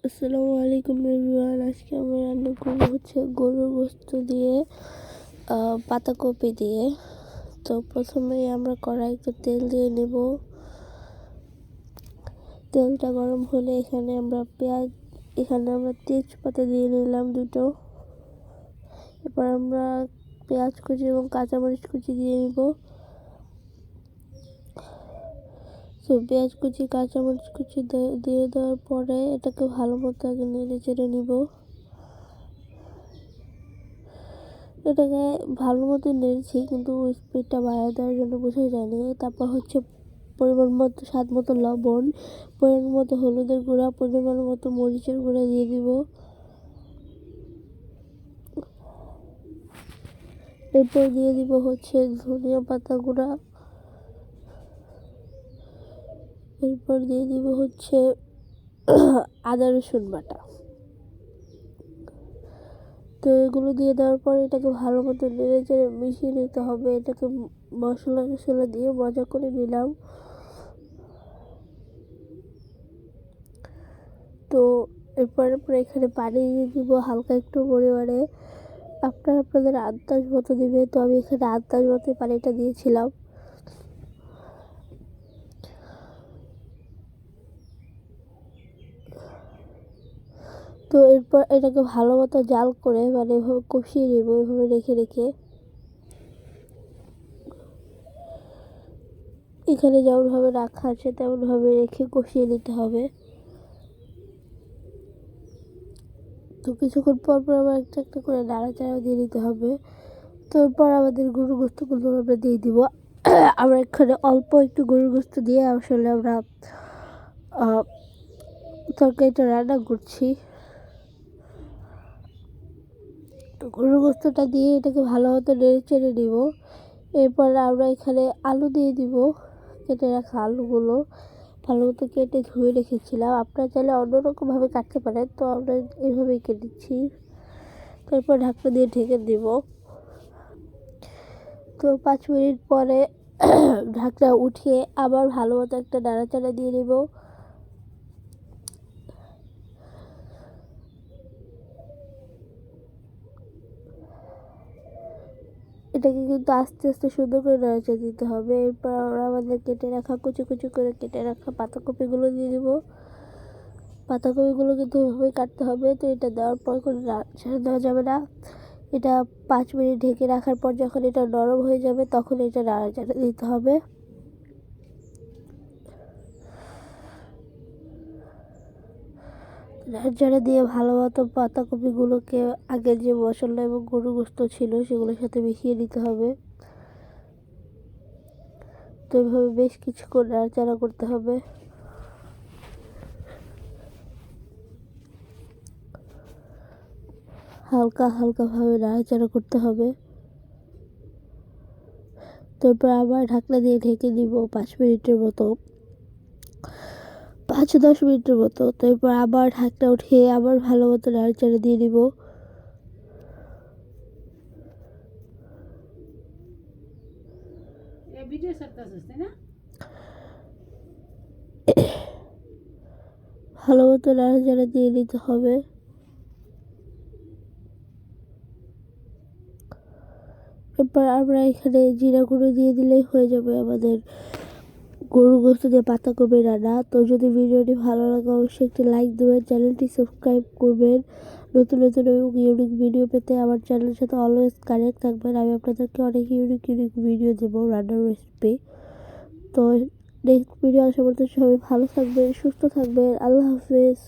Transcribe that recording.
আসসালামু আলাইকুম এভরিওয়ান। আজকে আমরা রান্না করবো হচ্ছে গরুর গোশত দিয়ে পাতাকপি দিয়ে। তো প্রথমেই আমরা কড়াইতে তেল দিয়ে নেব। তেলটা গরম হলে এখানে আমরা তেজপাতা দিয়ে নিলাম দুটো। এরপর আমরা পেঁয়াজ কুচি এবং কাঁচামরিচ কুচি দিয়ে নেব। তো পেঁয়াজ কুচি কাঁচামরিচ কুচি দিয়ে দেওয়ার পরে এটাকে ভালো মতো আগে নেড়ে চেড়ে নিব। এটাকে ভালো মতো নেড়েছি, কিন্তু স্পিডটা বাড়িয়ে দেওয়ার জন্য বোঝা যায়নি। তারপর হচ্ছে পরিমাণ মতো স্বাদ মতো লবণ, পরিমাণ মতো হলুদের গুঁড়া, পরিমাণ মতো মরিচের গুঁড়া দিয়ে দিব। এরপর দিয়ে দিব হচ্ছে ধনিয়া পাতা গুঁড়া। এরপর দিয়ে দিব হচ্ছে আদা রসুন বাটা। তো এগুলো দিয়ে দেওয়ার পর এটাকে ভালো মতো নেড়ে চেড়ে মিশিয়ে নিতে হবে। এটাকে মশলা দিয়ে মজা করে নিলাম। তো এরপর এখানে পানি দিয়ে দিব হালকা একটু পরিমাণে। আপনাদের আন্দাজ মতো দিবে। তো আমি এখানে আন্দাজ মতো পানিটা দিয়েছিলাম। তো এরপর এটাকে ভালো মতো জাল করে এভাবে কষিয়ে নেব, এভাবে রেখে রেখে। এখানে যেমনভাবে রাখা আছে তেমনভাবে রেখে কষিয়ে নিতে হবে। তো কিছুক্ষণ পর পর আবার একটা একটা করে নাড়াচাড়া দিয়ে দিতে হবে। তো এরপর আমাদের গরুর গোশতগুলো আমরা দিয়ে দিব। আমরা এখানে অল্প একটু গরুর গোশত দিয়ে আসলে আমরা তরকারিটা রান্না করছি। তো গরুর গোশতটা দিয়ে এটাকে ভালো মতো নেড়ে চেড়ে নিব। এরপর আমরা এখানে আলু দিয়ে দিব। কেটে রাখা আলুগুলো ভালো মতো কেটে ধুয়ে রেখেছিলাম। আপনারা চাইলে অন্যরকমভাবে কাটতে পারেন, তো আমরা এইভাবেই কেটেছি। তারপর ঢাকনা দিয়ে ঢেকে দিব। তো 5 মিনিট পরে ঢাকনা উঠিয়ে আবার ভালো মতো একটা নাড়াচাড়া দিয়ে নেব। এটাকে কিন্তু আস্তে আস্তে সুন্দর করে নাড়াচাড়া দিতে হবে। এরপর আমরা আমাদের কেটে রাখা কুচি কুচি করে কেটে রাখা পাতাকপিগুলো দিয়ে দিব। পাতাকপিগুলো কিন্তু এভাবেই কাটতে হবে। তো এটা দেওয়ার পর কোনো নাড়াচাড়া দেওয়া যাবে না। এটা 5 মিনিট ঢেকে রাখার পর যখন এটা নরম হয়ে যাবে তখন এটা নাড়াচাড়া দিতে হবে। নাড়াচাড়া দিয়ে ভালো মতো পাতাকপিগুলোকে আগে যে মশলা এবং গরুর গোশত ছিল সেগুলোর সাথে মিশিয়ে নিতে হবে। তো এইভাবে বেশ কিছুক্ষণ নাড়াচাড়া করতে হবে। হালকা হালকাভাবে নাড়াচাড়া করতে হবে। তারপর আবার ঢাকনা দিয়ে ঢেকে দিব 5 মিনিটের মতো, 5-10 মিনিটের মতো। তারপর আবার ঢাকনা উঠিয়ে আবার ভালো মতো নাড়াচাড়া দিয়ে দিব। ভালো মতো নাড়াচাড়া দিয়ে নিতে হবে। এরপর আমরা এখানে জিরা গুঁড়ো দিয়ে দিলেই হয়ে যাবে আমাদের গরুর গোশত দিয়ে পাতাকপি রান্না। তো যদি ভিডিওটি ভালো লাগে অবশ্যই একটি লাইক দেবেন, চ্যানেলটি সাবস্ক্রাইব করবেন। নতুন নতুন এবং ইউনিক ভিডিও পেতে আমার চ্যানেলের সাথে অলওয়েজ কানেক্ট থাকবেন। আমি আপনাদেরকে অনেক ইউনিক ভিডিও দেবো রান্নার রেসিপি। তো নেক্সট ভিডিও আসা পর্যন্ত সবাই ভালো থাকবেন, সুস্থ থাকবেন। আল্লাহ হাফেজ।